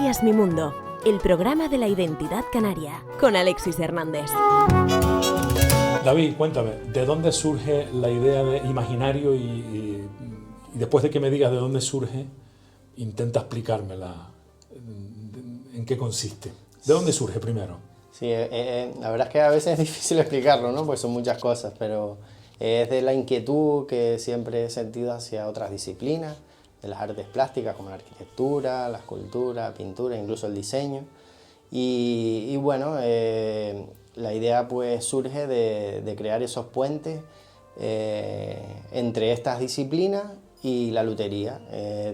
Canarias Mi Mundo, el programa de la identidad canaria, con Alexis Hernández. David, cuéntame, ¿de dónde surge la idea de imaginario? Y después de que me digas de dónde surge, intenta explicármela. ¿En qué consiste? ¿De dónde surge primero? Sí, la verdad es que a veces es difícil explicarlo, ¿no? Porque son muchas cosas, pero es de la inquietud que siempre he sentido hacia otras disciplinas, de las artes plásticas como la arquitectura, la escultura, la pintura, incluso el diseño. Y bueno, la idea pues surge de crear esos puentes entre estas disciplinas y la lutería,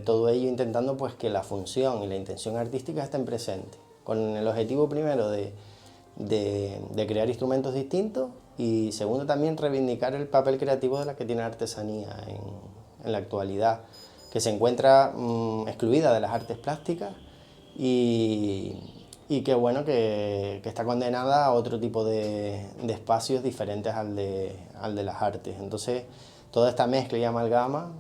todo ello intentando pues que la función y la intención artística estén presentes, con el objetivo primero de crear instrumentos distintos y segundo también reivindicar el papel creativo de la que tiene la artesanía en la actualidad, que se encuentra excluida de las artes plásticas y que bueno, que está condenada a otro tipo de espacios diferentes al de las artes. Entonces toda esta mezcla y amalgama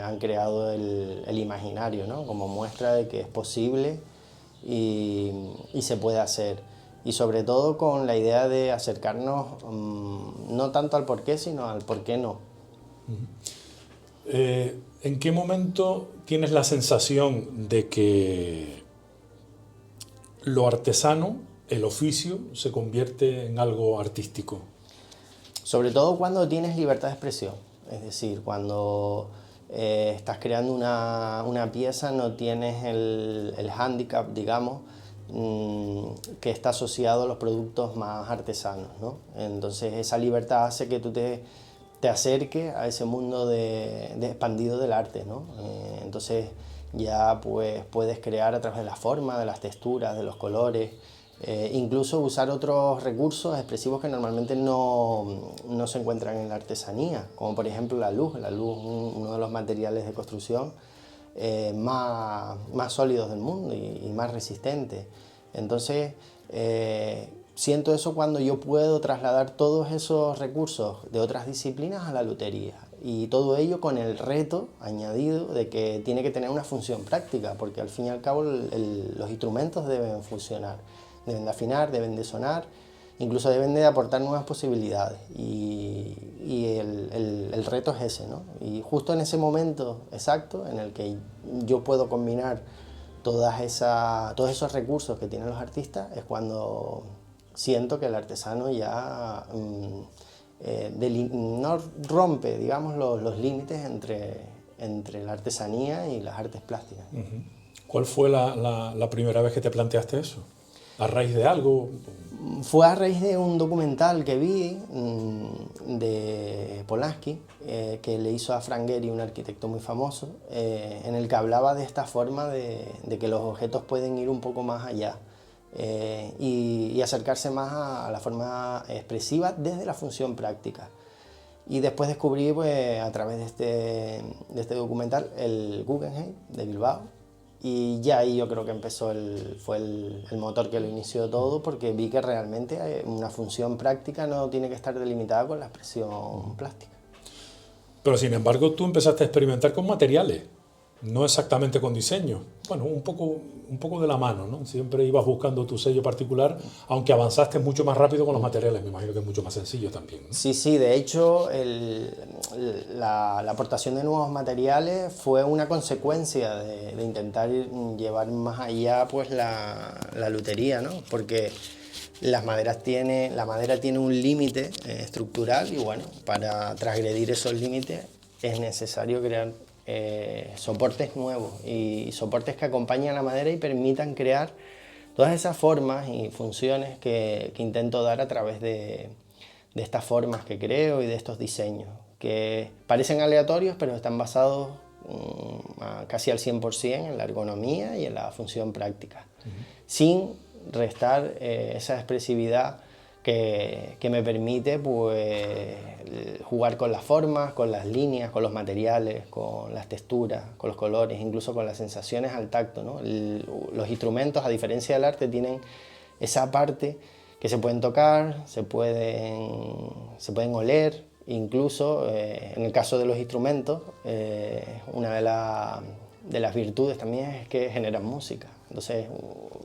han creado el imaginario, ¿no? Como muestra de que es posible y se puede hacer. Y sobre todo con la idea de acercarnos no tanto al porqué, sino al por qué no. ¿En qué momento tienes la sensación de que lo artesano, el oficio, se convierte en algo artístico? Sobre todo cuando tienes libertad de expresión, es decir, cuando estás creando una pieza no tienes el hándicap, digamos, que está asociado a los productos más artesanos, ¿no? Entonces esa libertad hace que tú te acerques a ese mundo de expandido del arte, ¿no? Entonces ya pues puedes crear a través de la forma, de las texturas, de los colores, incluso usar otros recursos expresivos que normalmente no se encuentran en la artesanía, como por ejemplo la luz, uno de los materiales de construcción más sólidos del mundo y más resistentes. Entonces siento eso cuando yo puedo trasladar todos esos recursos de otras disciplinas a la lutería, y todo ello con el reto añadido de que tiene que tener una función práctica, porque al fin y al cabo los instrumentos deben funcionar, deben de afinar, deben de sonar, incluso deben de aportar nuevas posibilidades, y el reto es ese, ¿no? Y justo en ese momento exacto en el que yo puedo combinar todos esos recursos que tienen los artistas, es cuando siento que el artesano ya no rompe, digamos, los límites entre la artesanía y las artes plásticas. ¿Cuál fue la primera vez que te planteaste eso? ¿A raíz de algo? Fue a raíz de un documental que vi de Polanski, que le hizo a Frank Gehry, un arquitecto muy famoso, en el que hablaba de esta forma de que los objetos pueden ir un poco más allá y acercarse más a la forma expresiva desde la función práctica. Y después descubrí, pues, a través de este documental, el Guggenheim de Bilbao. Y ya ahí yo creo que fue el motor que lo inició todo, porque vi que realmente una función práctica no tiene que estar delimitada con la expresión plástica. Pero sin embargo tú empezaste a experimentar con materiales, no exactamente con diseño. Bueno, un poco de la mano, ¿no? Siempre ibas buscando tu sello particular, aunque avanzaste mucho más rápido con los materiales. Me imagino que es mucho más sencillo también, ¿no? Sí, de hecho la aportación de nuevos materiales fue una consecuencia de intentar llevar más allá pues la lutería, ¿no? Porque la madera tiene un límite estructural, y bueno, para transgredir esos límites es necesario crear soportes nuevos y soportes que acompañen a la madera y permitan crear todas esas formas y funciones que intento dar a través de estas formas que creo y de estos diseños, que parecen aleatorios pero están basados casi al 100% en la ergonomía y en la función práctica, sin restar esa expresividad que me permite pues jugar con las formas, con las líneas, con los materiales, con las texturas, con los colores, incluso con las sensaciones al tacto, ¿no? Los instrumentos, a diferencia del arte, tienen esa parte que se pueden tocar, se pueden oler, incluso en el caso de los instrumentos, una de las virtudes también es que generan música. Entonces,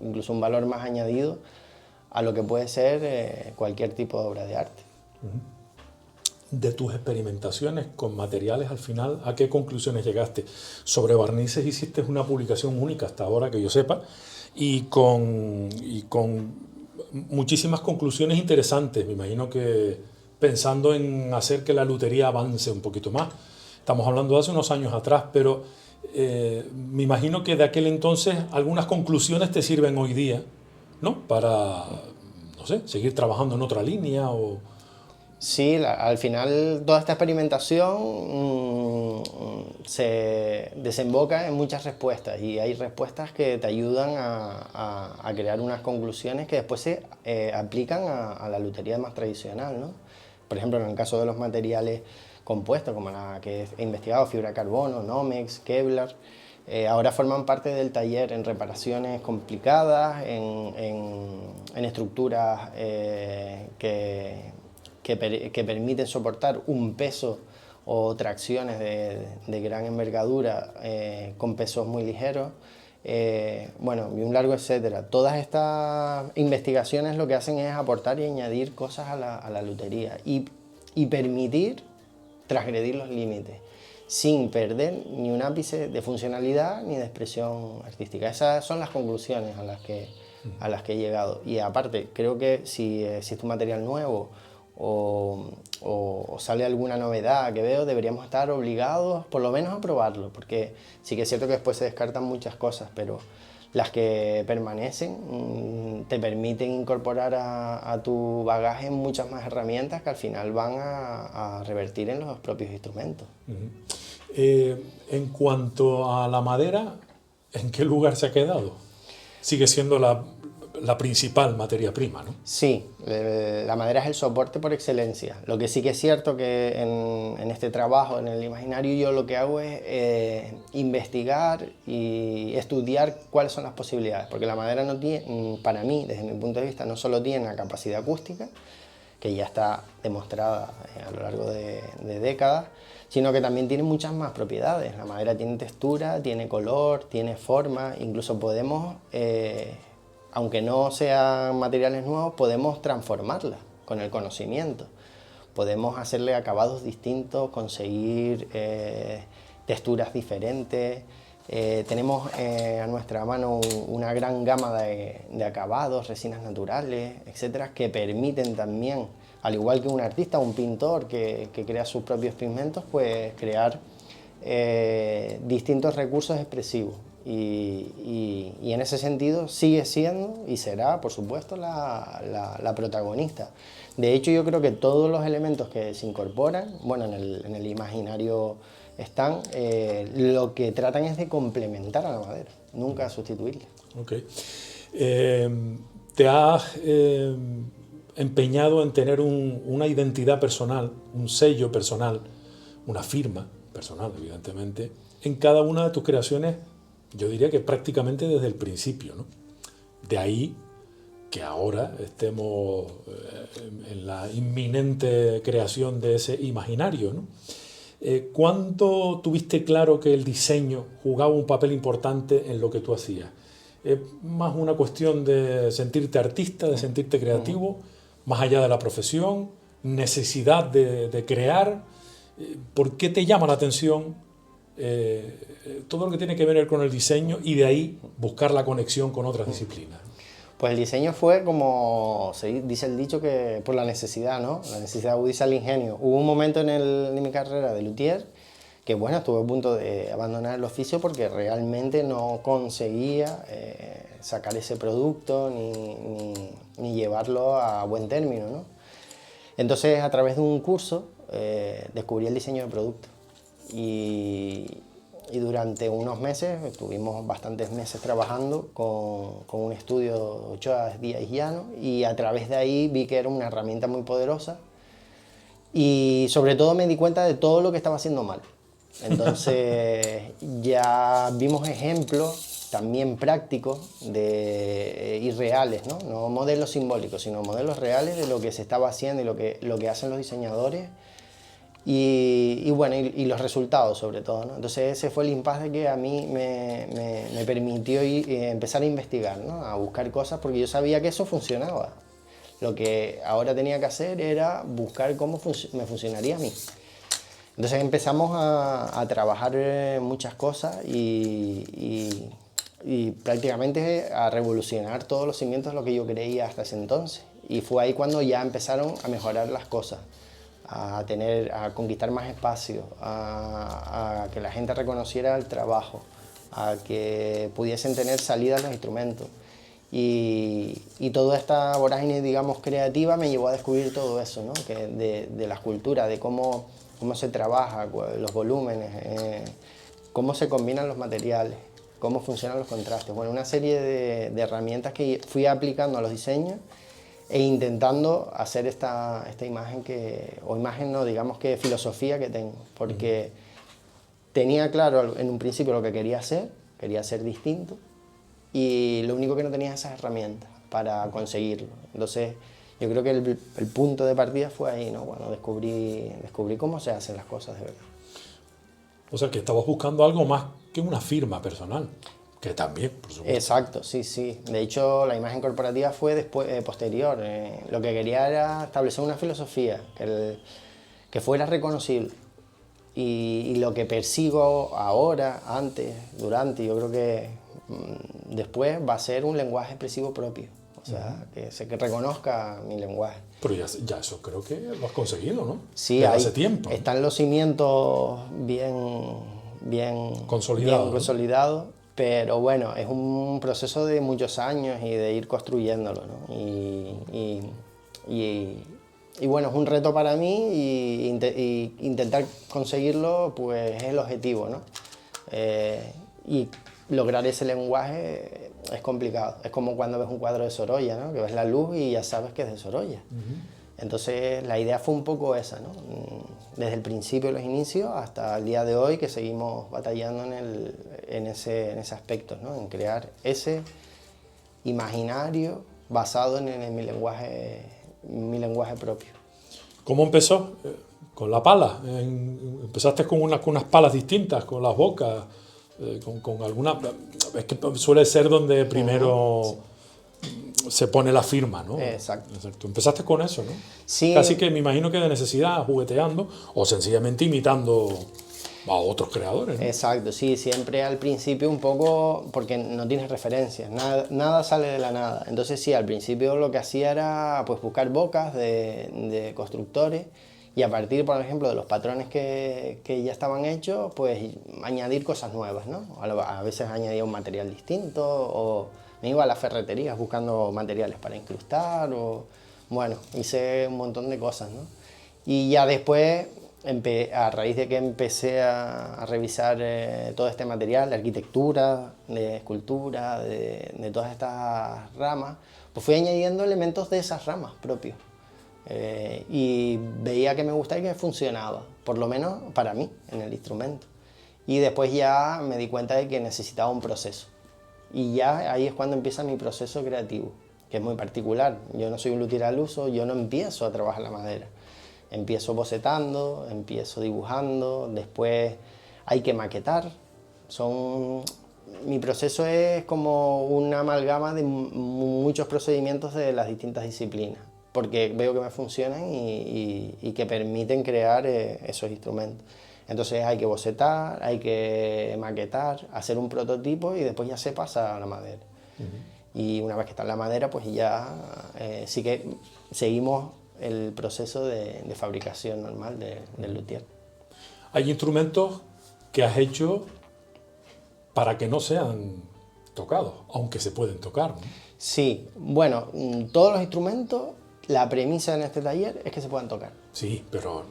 incluso un valor más añadido a lo que puede ser cualquier tipo de obra de arte. De tus experimentaciones con materiales, al final, ¿a qué conclusiones llegaste? Sobre barnices hiciste una publicación única hasta ahora, que yo sepa, y con muchísimas conclusiones interesantes. Me imagino que pensando en hacer que la lutería avance un poquito más. Estamos hablando de hace unos años atrás, pero me imagino que de aquel entonces algunas conclusiones te sirven hoy día, ¿no? Para, no sé, seguir trabajando en otra línea o... Sí, al final toda esta experimentación se desemboca en muchas respuestas y hay respuestas que te ayudan a crear unas conclusiones que después se aplican a la lutería más tradicional, ¿no? Por ejemplo, en el caso de los materiales compuestos, como la que he investigado, fibra de carbono, Nomex, Kevlar, ahora forman parte del taller en reparaciones complicadas, en estructuras que permiten soportar un peso o tracciones de gran envergadura con pesos muy ligeros, bueno, y un largo etcétera. Todas estas investigaciones lo que hacen es aportar y añadir cosas a la lutería y permitir transgredir los límites sin perder ni un ápice de funcionalidad ni de expresión artística. Esas son las conclusiones a las que he llegado. Y aparte, creo que si existe un material nuevo o sale alguna novedad que veo, deberíamos estar obligados por lo menos a probarlo, porque sí que es cierto que después se descartan muchas cosas, pero las que permanecen te permiten incorporar a tu bagaje muchas más herramientas que al final van a revertir en los propios instrumentos. En cuanto a la madera, ¿en qué lugar se ha quedado? Sigue siendo la principal materia prima, ¿no? Sí, la madera es el soporte por excelencia. Lo que sí que es cierto que en este trabajo, en el imaginario, yo lo que hago es investigar y estudiar cuáles son las posibilidades, porque la madera no tiene, para mí, desde mi punto de vista, no solo tiene una capacidad acústica, que ya está demostrada a lo largo de décadas, sino que también tiene muchas más propiedades. La madera tiene textura, tiene color, tiene forma, incluso podemos... aunque no sean materiales nuevos, podemos transformarla con el conocimiento. Podemos hacerle acabados distintos, conseguir texturas diferentes. Tenemos a nuestra mano una gran gama de acabados, resinas naturales, etcétera, que permiten también, al igual que un artista o un pintor que crea sus propios pigmentos, pues crear distintos recursos expresivos. Y en ese sentido sigue siendo y será, por supuesto, la protagonista. De hecho, yo creo que todos los elementos que se incorporan, bueno, en el imaginario están, lo que tratan es de complementar a la madera, nunca sustituirla. Okay. ¿Te has empeñado en tener una identidad personal, un sello personal, una firma personal, evidentemente, en cada una de tus creaciones? Yo diría que prácticamente desde el principio, ¿no? De ahí que ahora estemos en la inminente creación de ese imaginario, ¿no? ¿Cuánto tuviste claro que el diseño jugaba un papel importante en lo que tú hacías? ¿Es más una cuestión de sentirte artista, de sentirte creativo, más allá de la profesión, necesidad de crear? ¿Por qué te llama la atención todo lo que tiene que ver con el diseño y de ahí buscar la conexión con otras disciplinas? Pues el diseño fue, como se dice el dicho, que por la necesidad, ¿no? La necesidad agudiza el ingenio. Hubo un momento en mi carrera de luthier que, bueno, estuve a punto de abandonar el oficio porque realmente no conseguía sacar ese producto ni llevarlo a buen término, ¿no? Entonces, a través de un curso, descubrí el diseño de producto. Y durante unos meses, estuvimos bastantes meses trabajando con un estudio 8 Díaz y Llano, y a través de ahí vi que era una herramienta muy poderosa y sobre todo me di cuenta de todo lo que estaba haciendo mal. Entonces ya vimos ejemplos también prácticos y reales, ¿no? No modelos simbólicos, sino modelos reales de lo que se estaba haciendo y lo que hacen los diseñadores. Y bueno, y los resultados sobre todo, ¿no? Entonces ese fue el impasse que a mí me permitió empezar a investigar, ¿no? A buscar cosas, porque yo sabía que eso funcionaba. Lo que ahora tenía que hacer era buscar cómo me funcionaría a mí. Entonces empezamos a trabajar muchas cosas y prácticamente a revolucionar todos los cimientos de lo que yo creía hasta ese entonces. Y fue ahí cuando ya empezaron a mejorar las cosas, a conquistar más espacio, a que la gente reconociera el trabajo, a que pudiesen tener salida los instrumentos. Y toda esta vorágine, digamos, creativa me llevó a descubrir todo eso, ¿no? Que de la escultura, de cómo se trabaja, los volúmenes, cómo se combinan los materiales, cómo funcionan los contrastes. Bueno, una serie de herramientas que fui aplicando a los diseños e intentando hacer esta imagen imagen no, digamos que filosofía que tengo, porque tenía claro en un principio lo que quería ser distinto, y lo único que no tenía es esas herramientas para conseguirlo. Entonces yo creo que el punto de partida fue ahí, ¿no? Cuando descubrí cómo se hacen las cosas de verdad. O sea, que estabas buscando algo más que una firma personal, que también, por supuesto. Exacto, sí. De hecho, la imagen corporativa fue después, posterior. Lo que quería era establecer una filosofía que fuera reconocible. Y lo que persigo ahora, antes, durante, yo creo que después va a ser un lenguaje expresivo propio. O sea, que reconozca mi lenguaje. Pero ya eso creo que lo has conseguido, ¿no? Sí, hace tiempo. Están los cimientos bien consolidados, pero bueno, es un proceso de muchos años y de ir construyéndolo, ¿no? Y bueno, es un reto para mí y intentar conseguirlo, pues es el objetivo, ¿no? Y lograr ese lenguaje es complicado. Es como cuando ves un cuadro de Sorolla, ¿no? Que ves la luz y ya sabes que es de Sorolla. Entonces la idea fue un poco esa, ¿no? Desde el principio, los inicios, hasta el día de hoy, que seguimos batallando en ese aspecto, ¿no? En crear ese imaginario basado en mi lenguaje propio. ¿Cómo empezó? Con la pala. Empezaste con unas palas distintas, con las bocas, con alguna... Es que suele ser donde primero se pone la firma, ¿no? Exacto. Empezaste con eso, ¿no? Sí. Casi que me imagino que de necesidad, jugueteando o sencillamente imitando a otros creadores, ¿no? Exacto, sí, siempre al principio un poco, porque no tienes referencias, nada sale de la nada. Entonces sí, al principio lo que hacía era pues buscar bocas de constructores y a partir, por ejemplo, de los patrones que ya estaban hechos, pues añadir cosas nuevas, ¿no? A veces añadía un material distinto o me iba a las ferreterías buscando materiales para incrustar o... Bueno, hice un montón de cosas, ¿no? Y ya después, a raíz de que empecé a revisar todo este material de arquitectura, de escultura, de todas estas ramas, pues fui añadiendo elementos de esas ramas propios. Y veía que me gustaba y que funcionaba, por lo menos para mí, en el instrumento. Y después ya me di cuenta de que necesitaba un proceso. Y ya ahí es cuando empieza mi proceso creativo, que es muy particular. Yo no soy un luthier al uso, yo no empiezo a trabajar la madera. Empiezo bocetando, empiezo dibujando, después hay que maquetar. Mi proceso es como una amalgama de muchos procedimientos de las distintas disciplinas, porque veo que me funcionan y que permiten crear esos instrumentos. Entonces hay que bocetar, hay que maquetar, hacer un prototipo y después ya se pasa a la madera. Y una vez que está en la madera, pues ya sí que seguimos el proceso de fabricación normal del luthier. Hay instrumentos que has hecho para que no sean tocados, aunque se pueden tocar, ¿no? Sí, bueno, todos los instrumentos, la premisa en este taller es que se puedan tocar. Sí, pero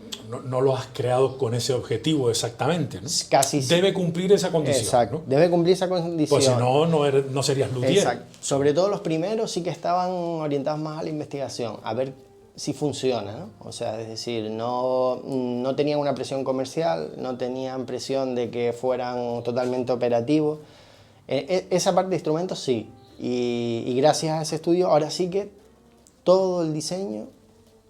no lo has creado con ese objetivo exactamente, ¿no? Casi sí. Debe cumplir esa condición, exacto, ¿no? debe cumplir esa condición. Pues si no, no serías luthier. Exacto. Sobre todo los primeros sí que estaban orientados más a la investigación, a ver si funciona, ¿no? O sea, es decir, no tenían una presión comercial, no tenían presión de que fueran totalmente operativos. Esa parte de instrumentos sí, y gracias a ese estudio ahora sí que todo el diseño,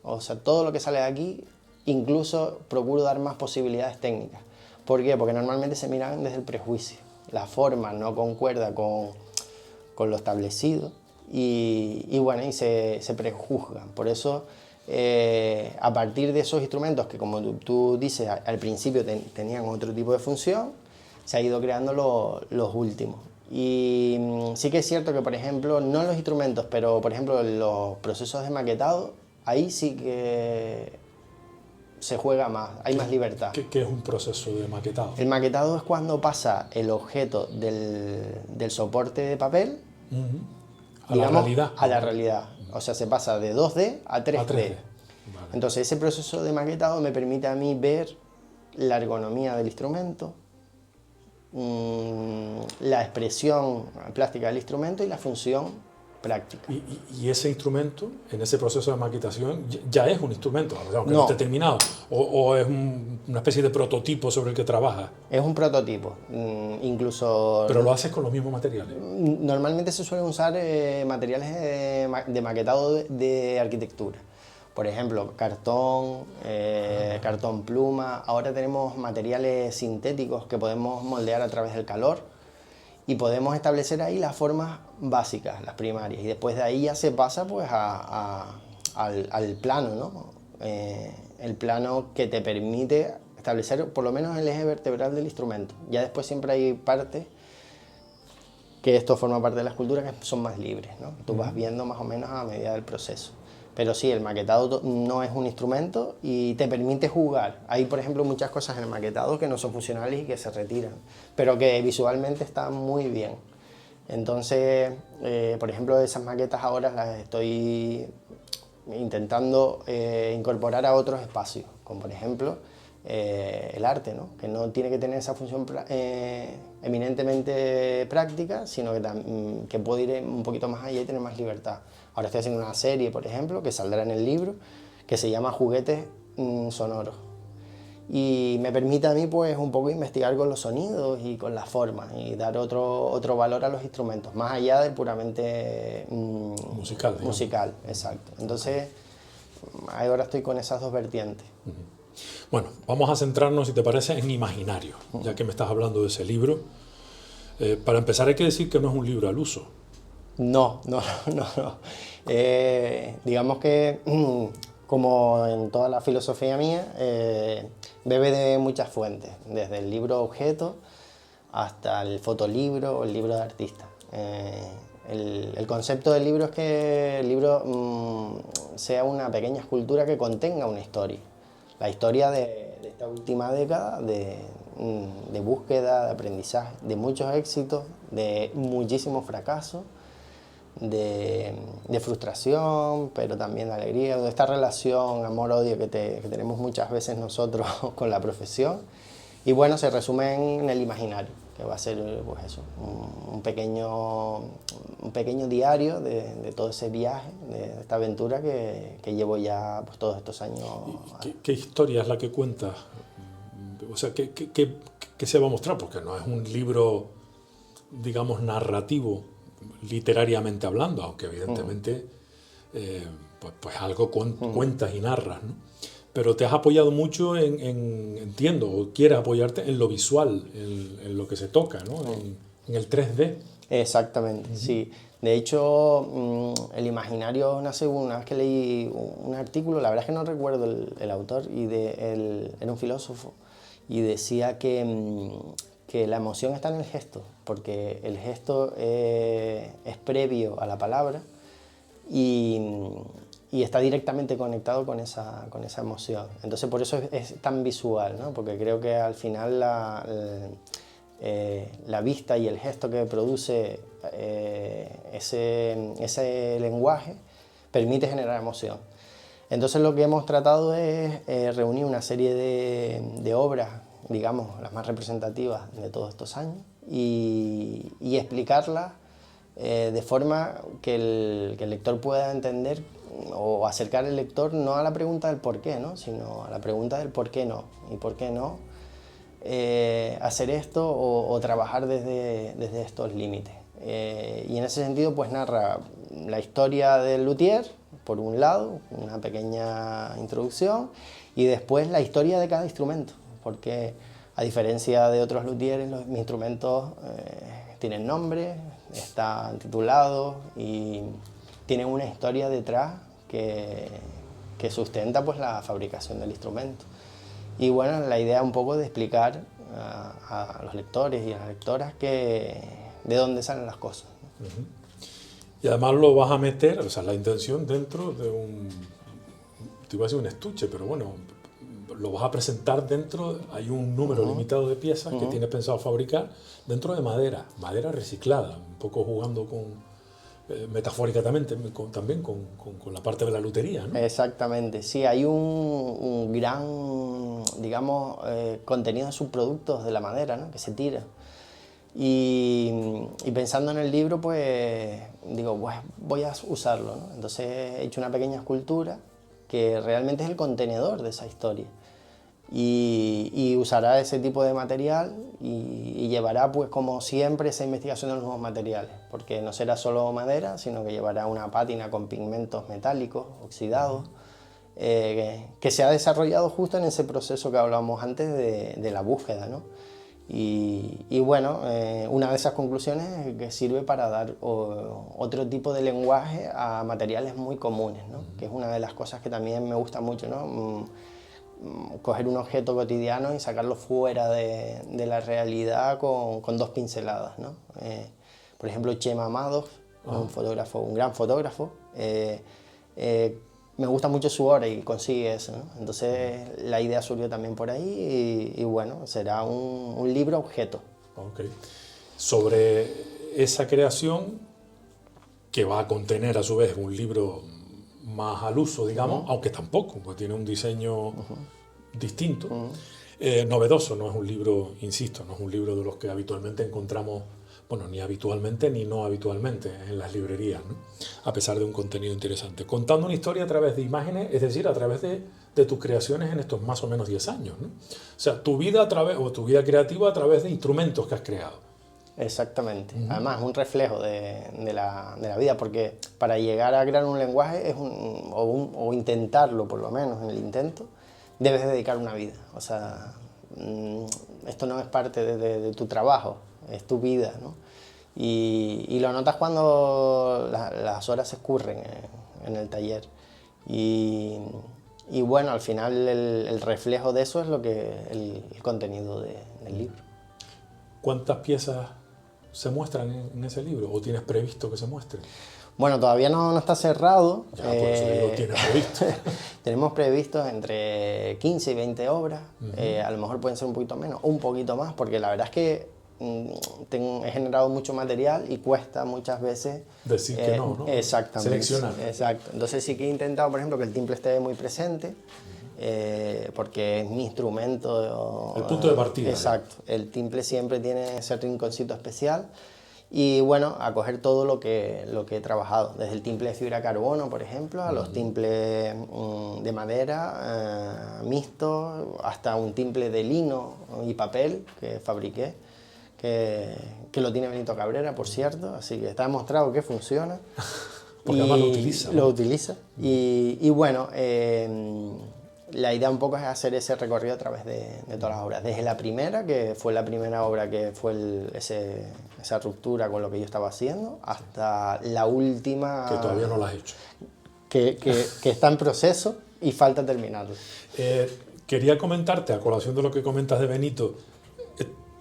o sea, todo lo que sale de aquí incluso procuro dar más posibilidades técnicas. ¿Por qué? Porque normalmente se miran desde el prejuicio. La forma no concuerda con lo establecido y bueno, y se prejuzgan. Por eso, a partir de esos instrumentos que, como tú dices, al principio tenían otro tipo de función, se ha ido creando los últimos. Y sí que es cierto que, por ejemplo, no los instrumentos, pero por ejemplo los procesos de maquetado, ahí sí que se juega más, hay más libertad. ¿Qué es un proceso de maquetado? El maquetado es cuando pasa el objeto del soporte de papel a la realidad. A la realidad. O sea, se pasa de 2D a 3D. Vale. Entonces, ese proceso de maquetado me permite a mí ver la ergonomía del instrumento, la expresión plástica del instrumento y la función práctica. Y ese instrumento, en ese proceso de maquetación, ya es un instrumento, aunque no No. esté terminado, o es una especie de prototipo sobre el que trabajas. Es un prototipo, incluso... Pero lo haces con los mismos materiales. Normalmente se suelen usar materiales de maquetado de arquitectura. Por ejemplo, cartón, cartón pluma. Ahora tenemos materiales sintéticos que podemos moldear a través del calor y podemos establecer ahí las formas básicas, las primarias. Y después de ahí ya se pasa pues al plano, ¿no? El plano que te permite establecer por lo menos el eje vertebral del instrumento. Ya después siempre hay partes que esto forma parte de la escultura que son más libres, ¿no? Tú vas viendo más o menos a medida del proceso. Pero sí, el maquetado no es un instrumento y te permite jugar. Hay, por ejemplo, muchas cosas en el maquetado que no son funcionales y que se retiran, pero que visualmente están muy bien. Entonces, por ejemplo, esas maquetas ahora las estoy intentando incorporar a otros espacios, como por ejemplo el arte, ¿no? Que no tiene que tener esa función eminentemente práctica, sino que puede ir un poquito más allá y tener más libertad. Ahora estoy haciendo una serie, por ejemplo, que saldrá en el libro, que se llama Juguetes Sonoros. Y me permite a mí pues un poco investigar con los sonidos y con las formas y dar otro valor a los instrumentos, más allá del puramente Musical, digamos. musical, exacto. Entonces, ahora estoy con esas dos vertientes. Bueno, vamos a centrarnos, si te parece, en imaginario, ya que me estás hablando de ese libro. Para empezar hay que decir que no es un libro al uso. No. Digamos que, como en toda la filosofía mía, bebe de muchas fuentes, desde el libro objeto hasta el fotolibro o el libro de artista. El concepto del libro es que el libro sea una pequeña escultura que contenga una historia. La historia de esta última década de búsqueda, de aprendizaje, de muchos éxitos, de muchísimos fracasos, de frustración, pero también de alegría, de esta relación amor-odio que tenemos muchas veces nosotros con la profesión. Y bueno, se resume en el imaginario, que va a ser pues eso, un pequeño diario de todo ese viaje, de esta aventura que llevo ya pues, todos estos años. ¿Qué historia es la que cuentas? O sea, ¿qué se va a mostrar? Porque no es un libro, digamos, narrativo, literariamente hablando, aunque evidentemente pues algo cuentas y narras, ¿no? Pero te has apoyado mucho entiendo, o quieres apoyarte en lo visual, en lo que se toca, ¿no? En el 3D. Exactamente, sí. De hecho, el imaginario nace una vez que leí un artículo, la verdad es que no recuerdo el autor, era un filósofo, y decía que la emoción está en el gesto, porque el gesto es previo a la palabra y está directamente conectado con esa emoción. Entonces por eso es tan visual, ¿no? Porque creo que al final la vista y el gesto que produce ese lenguaje permite generar emoción. Entonces lo que hemos tratado es reunir una serie de obras, digamos, las más representativas de todos estos años y explicarlas de forma que el lector pueda entender o acercar al lector no a la pregunta del por qué, ¿no? Sino a la pregunta del por qué no. ¿Y por qué no hacer esto o trabajar desde estos límites? Y en ese sentido pues narra la historia del luthier, por un lado, una pequeña introducción, y después la historia de cada instrumento, porque a diferencia de otros luthieres, mis instrumentos tienen nombre, están titulados y tienen una historia detrás que sustenta pues la fabricación del instrumento. Y bueno, la idea un poco de explicar a los lectores y a las lectoras de dónde salen las cosas, ¿no? Uh-huh. Y además lo vas a meter, o sea, la intención dentro de te iba a decir un estuche, pero bueno, lo vas a presentar dentro, hay un número limitado de piezas que tienes pensado fabricar dentro de madera reciclada, un poco jugando con metafóricamente también con la parte de la lutería, ¿no? Exactamente, sí, hay un gran, digamos, contenido de subproductos de la madera, ¿no? Que se tira. Y pensando en el libro, pues digo, pues voy a usarlo, ¿no? Entonces he hecho una pequeña escultura que realmente es el contenedor de esa historia. Y usará ese tipo de material y llevará, pues como siempre, esa investigación de los nuevos materiales, porque no será solo madera, sino que llevará una pátina con pigmentos metálicos, oxidados, que se ha desarrollado justo en ese proceso que hablábamos antes de la búsqueda, ¿no? Y bueno, una de esas conclusiones es que sirve para dar otro tipo de lenguaje a materiales muy comunes, ¿no? Que es una de las cosas que también me gusta mucho, ¿no? Coger un objeto cotidiano y sacarlo fuera de la realidad con dos pinceladas, ¿no? Por ejemplo, Chema Madoff, un gran fotógrafo, me gusta mucho su obra y consigue eso, ¿no? Entonces la idea surgió también por ahí y bueno, será un libro objeto. Okay. Sobre esa creación que va a contener a su vez un libro más al uso, digamos, aunque tampoco, pues tiene un diseño distinto, novedoso, no es un libro, insisto, no es un libro de los que habitualmente encontramos, bueno, ni habitualmente ni no habitualmente en las librerías, ¿no? A pesar de un contenido interesante. Contando una historia a través de imágenes, es decir, a través de tus creaciones en estos más o menos 10 años, ¿no? O sea, tu vida tu vida creativa a través de instrumentos que has creado. Exactamente. Además, es un reflejo de la vida, porque para llegar a crear un lenguaje o intentarlo, por lo menos en el intento, debes dedicar una vida. O sea, esto no es parte de tu trabajo, es tu vida, ¿no? Y lo notas cuando las horas escurren en el taller. Y bueno, al final el reflejo de eso es el contenido del libro. ¿Cuántas piezas se muestran en ese libro o tienes previsto que se muestren? Bueno, todavía no está cerrado. Ya, por eso digo, tienes previsto. Tenemos previstos entre 15 y 20 obras. A lo mejor pueden ser un poquito menos, un poquito más, porque la verdad es que he generado mucho material y cuesta muchas veces decir que no. Exactamente. Seleccionar. Exacto. Entonces sí que he intentado, por ejemplo, que el timple esté muy presente, porque es mi instrumento. El punto de partida. Exacto. El timple siempre tiene ese rinconcito especial. Y bueno, acoger todo lo que he trabajado, desde el timple de fibra de carbono, por ejemplo, a los timples de madera mixtos, hasta un timple de lino y papel que fabriqué, que lo tiene Benito Cabrera, por cierto, así que está demostrado que funciona. Porque además lo utiliza. Lo utiliza. Y bueno, la idea un poco es hacer ese recorrido a través de todas las obras. Desde la primera, que fue la primera obra que fue esa ruptura con lo que yo estaba haciendo, hasta la última... Que todavía no la has hecho. Que está en proceso y falta terminarlo. Quería comentarte, a colación de lo que comentas de Benito,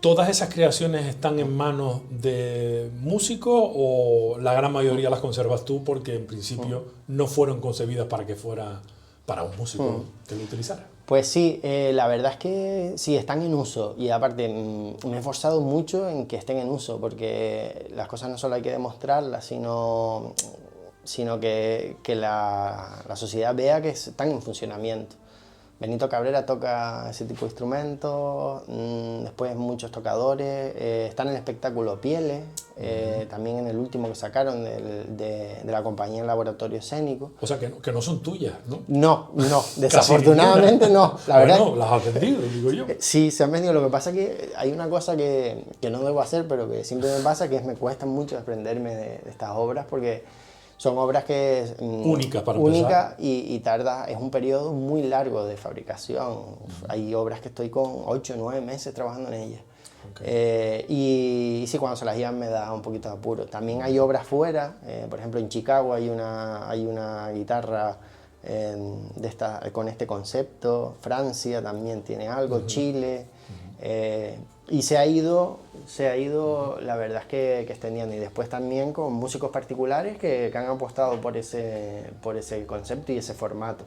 ¿todas esas creaciones están en manos de músicos o la gran mayoría las conservas tú porque en principio no fueron concebidas para que fuera para un músico que lo utilizara? Pues sí, la verdad es que sí, están en uso y aparte me he esforzado mucho en que estén en uso porque las cosas no solo hay que demostrarlas, sino que la sociedad vea que están en funcionamiento. Benito Cabrera toca ese tipo de instrumentos, después muchos tocadores, están en el espectáculo Pieles, también en el último que sacaron de la compañía Laboratorio Escénico. O sea, que no son tuyas, ¿no? No, desafortunadamente no. La verdad, bueno, las has vendido, digo yo. Sí, se han vendido. Lo que pasa es que hay una cosa que no debo hacer, pero que siempre me pasa, que me cuesta mucho desprenderme de estas obras, porque Son obras que únicas para única empezar. y tarda, es un periodo muy largo de fabricación. Hay obras que estoy con 8 o 9 meses trabajando en ellas. Okay. Y sí, cuando se las llevan me da un poquito de apuro. También hay obras fuera, por ejemplo en Chicago hay una guitarra con este concepto, Francia también tiene algo, Chile, y se ha ido, la verdad es que extendiendo, y después también con músicos particulares que han apostado por ese concepto y ese formato,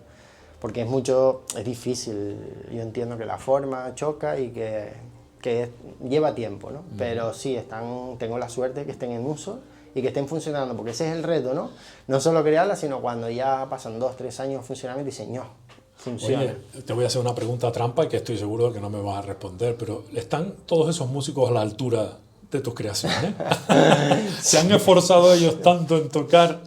porque es difícil, yo entiendo que la forma choca y que lleva tiempo, ¿no? Pero sí, tengo la suerte de que estén en uso y que estén funcionando, porque ese es el reto, ¿no? No solo crearla, sino cuando ya pasan 2 o 3 años de funcionamiento y dicen, no, funciona. Oye, te voy a hacer una pregunta trampa que estoy seguro de que no me vas a responder, pero ¿están todos esos músicos a la altura de tus creaciones? ¿Se han esforzado ellos tanto en tocar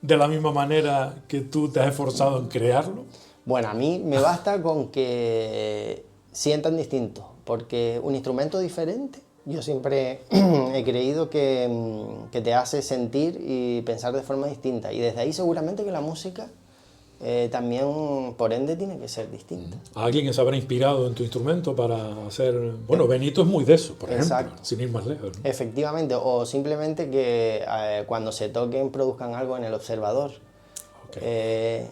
de la misma manera que tú te has esforzado en crearlo? Bueno, a mí me basta con que sientan distinto, porque un instrumento diferente, yo siempre he creído que te hace sentir y pensar de forma distinta, y desde ahí seguramente que la música también, por ende, tiene que ser distinta. ¿Alguien que se habrá inspirado en tu instrumento para hacer...? Bueno, Benito es muy de eso, por ejemplo, sin ir más lejos, ¿no? Efectivamente, o simplemente que cuando se toquen produzcan algo en el observador. Okay.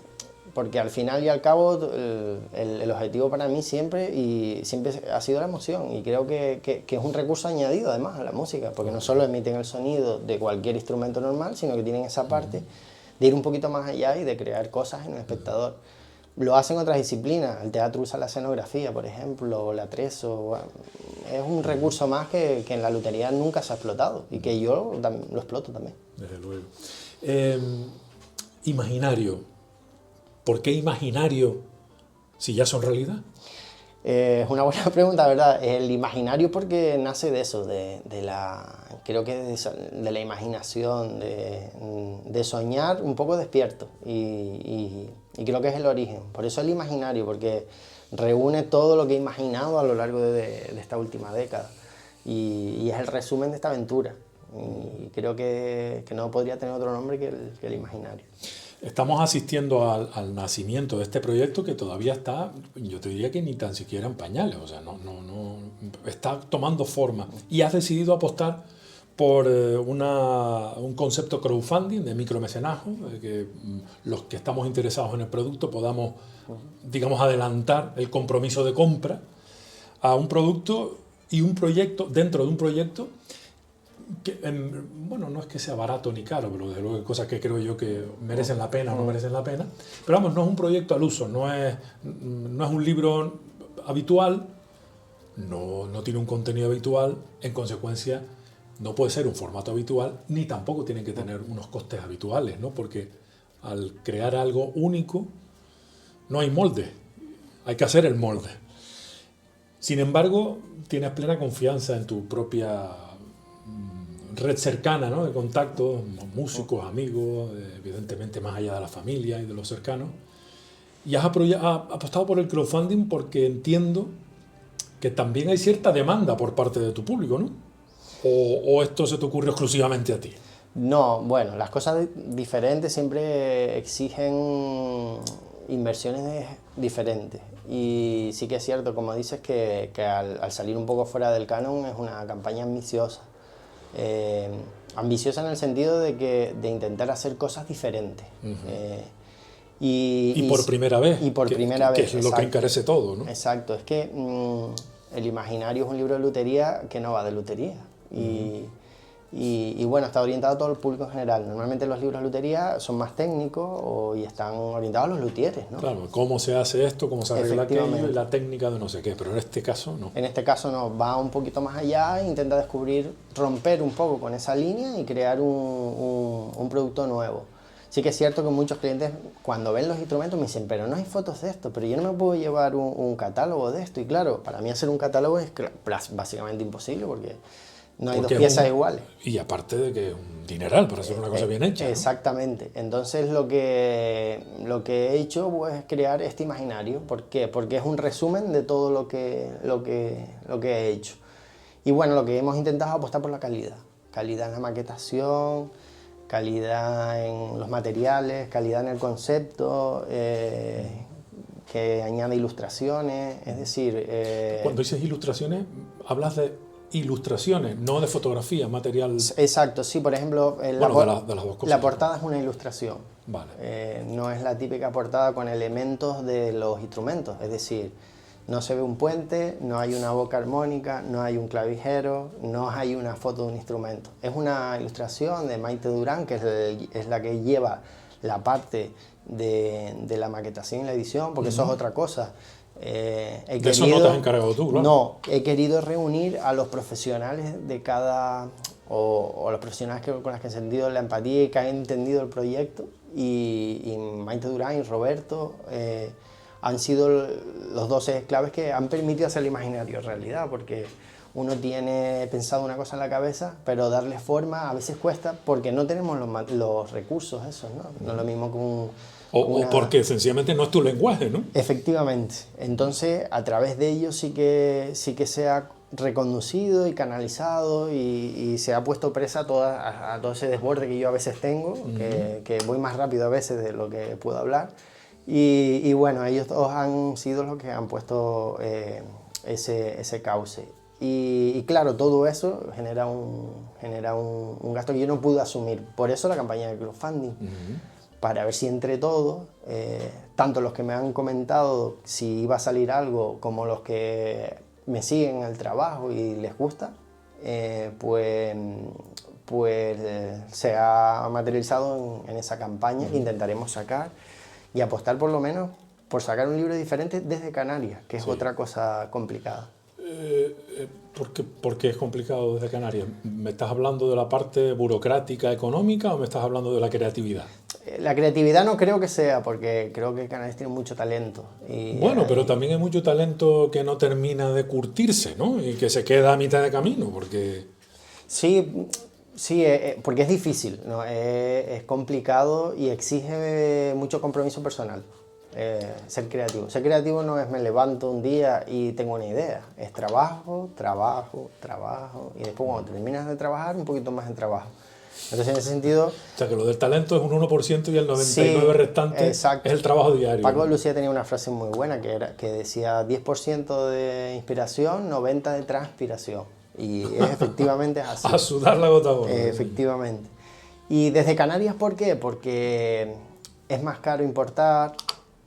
Porque al final y al cabo el objetivo para mí siempre ha sido la emoción, y creo que es un recurso añadido además a la música, porque no solo emiten el sonido de cualquier instrumento normal, sino que tienen esa parte de ir un poquito más allá y de crear cosas en el espectador. Lo hacen otras disciplinas, el teatro usa la escenografía, por ejemplo, o la treso, bueno, es un recurso más que en la lutería nunca se ha explotado, y que yo lo exploto también. Desde luego. Imaginario. ¿Por qué imaginario si ya son realidad? Es una buena pregunta, ¿verdad? El imaginario porque nace de eso, creo que de la imaginación, de soñar un poco despierto, y creo que es el origen. Por eso el imaginario, porque reúne todo lo que he imaginado a lo largo de esta última década, y es el resumen de esta aventura, y creo que no podría tener otro nombre que el imaginario. Estamos asistiendo al nacimiento de este proyecto que todavía está, yo te diría que ni tan siquiera en pañales, o sea, no está tomando forma. Y has decidido apostar por un concepto crowdfunding de micromecenazgo, de que los que estamos interesados en el producto podamos, digamos, adelantar el compromiso de compra a un producto y un proyecto dentro de un proyecto que, bueno, no es que sea barato ni caro, pero desde luego hay cosas que creo yo que merecen la pena o no merecen la pena. Pero vamos, no es un proyecto al uso, no es un libro habitual, no tiene un contenido habitual, en consecuencia no puede ser un formato habitual, ni tampoco tiene que tener unos costes habituales, ¿no? Porque al crear algo único no hay molde, hay que hacer el molde. Sin embargo, tienes plena confianza en tu propia red cercana, ¿no? De contacto, músicos, amigos, evidentemente más allá de la familia y de los cercanos. Y has apostado por el crowdfunding porque entiendo que también hay cierta demanda por parte de tu público, ¿no? ¿O esto se te ocurrió exclusivamente a ti? No, bueno, las cosas diferentes siempre exigen inversiones diferentes. Y sí que es cierto, como dices, que al salir un poco fuera del canon es una campaña ambiciosa. Ambiciosa en el sentido de intentar hacer cosas diferentes. Y por primera vez. Y por primera vez. Que es lo que encarece todo, ¿no? Exacto, es que El Imaginario es un libro de lutería que no va de lutería. Y bueno, está orientado a todo el público en general. Normalmente los libros de lutería son más técnicos y están orientados a los luthieres, ¿no? Claro, cómo se hace esto, cómo se arregla aquello y la técnica de no sé qué, pero en este caso no. En este caso no, va un poquito más allá e intenta romper un poco con esa línea y crear un producto nuevo. Sí que es cierto que muchos clientes cuando ven los instrumentos me dicen, pero no hay fotos de esto, pero yo no me puedo llevar un catálogo de esto. Y claro, para mí hacer un catálogo es básicamente imposible porque no hay dos piezas iguales. Y aparte de que es un dineral para hacer una cosa bien hecha, ¿no? Exactamente. Entonces lo que he hecho pues, es crear este imaginario. ¿Por qué? Porque es un resumen de todo lo que he hecho. Y bueno, lo que hemos intentado es apostar por la calidad. Calidad en la maquetación, calidad en los materiales, calidad en el concepto, que añade ilustraciones, es decir... Cuando dices ilustraciones, hablas de ilustraciones, no de fotografía, material... Exacto, sí, por ejemplo, de las dos cosas. La portada es una ilustración. Vale. No es la típica portada con elementos de los instrumentos, es decir, no se ve un puente, no hay una boca armónica, no hay un clavijero, no hay una foto de un instrumento. Es una ilustración de Maite Durán, que es la que lleva la parte de la maquetación y la edición, porque eso es otra cosa. Eso no te has encargado tú, claro. No, he querido reunir a los profesionales de cada... o los profesionales con los que he sentido la empatía y que han entendido el proyecto, y Maite Durán y Roberto han sido los dos claves que han permitido hacer el imaginario realidad, porque uno tiene pensado una cosa en la cabeza, pero darle forma a veces cuesta porque no tenemos los recursos esos, ¿no? No es lo mismo que o porque sencillamente no es tu lenguaje, ¿no? Efectivamente. Entonces, a través de ellos sí que se ha reconducido y canalizado y se ha puesto presa a todo ese desborde que yo a veces tengo, que voy más rápido a veces de lo que puedo hablar. Y bueno, ellos todos han sido los que han puesto ese cauce. Y claro, todo eso genera un gasto que yo no pude asumir. Por eso la campaña de crowdfunding. Para ver si entre todos, tanto los que me han comentado si iba a salir algo, como los que me siguen en el trabajo y les gusta, pues se ha materializado en esa campaña que intentaremos sacar y apostar por lo menos por sacar un libro diferente desde Canarias, que es otra cosa complicada. ¿Por qué es complicado desde Canarias? ¿Me estás hablando de la parte burocrática, económica, o me estás hablando de la creatividad? La creatividad no creo que sea, porque creo que Canarias tiene mucho talento. Bueno, pero también hay mucho talento que no termina de curtirse, ¿no? Y que se queda a mitad de camino, porque... Sí, porque es difícil, ¿no? Es complicado y exige mucho compromiso personal. Ser creativo. Ser creativo no es me levanto un día y tengo una idea. Es trabajo, trabajo, trabajo. Y después cuando terminas de trabajar, un poquito más de trabajo. Entonces en ese sentido... O sea que lo del talento es un 1% y el 99% restante es el trabajo diario. Paco de Lucía tenía una frase muy buena que decía 10% de inspiración, 90% de transpiración. Y efectivamente es así. A sudar la gota gorda. Efectivamente. Y desde Canarias, ¿por qué? Porque es más caro importar.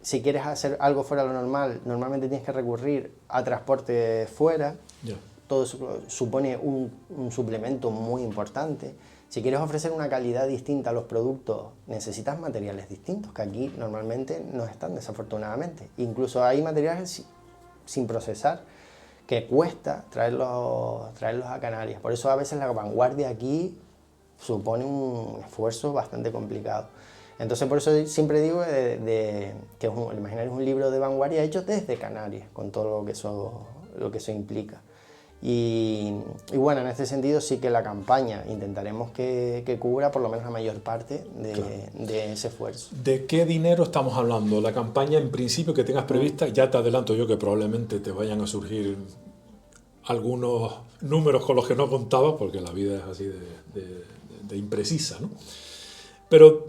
Si quieres hacer algo fuera de lo normal, normalmente tienes que recurrir a transporte fuera. Todo eso supone un suplemento muy importante. Si quieres ofrecer una calidad distinta a los productos, necesitas materiales distintos, que aquí normalmente no están, desafortunadamente. Incluso hay materiales sin procesar que cuesta traerlos a Canarias. Por eso a veces la vanguardia aquí supone un esfuerzo bastante complicado. Entonces por eso siempre digo que el imaginario es un libro de vanguardia hecho desde Canarias, con todo lo que eso implica. Y bueno, en este sentido sí que la campaña intentaremos que cubra por lo menos la mayor parte de ese esfuerzo. ¿De qué dinero estamos hablando? La campaña en principio que tengas prevista, ya te adelanto yo que probablemente te vayan a surgir algunos números con los que no contabas, porque la vida es así de imprecisa, ¿no? Pero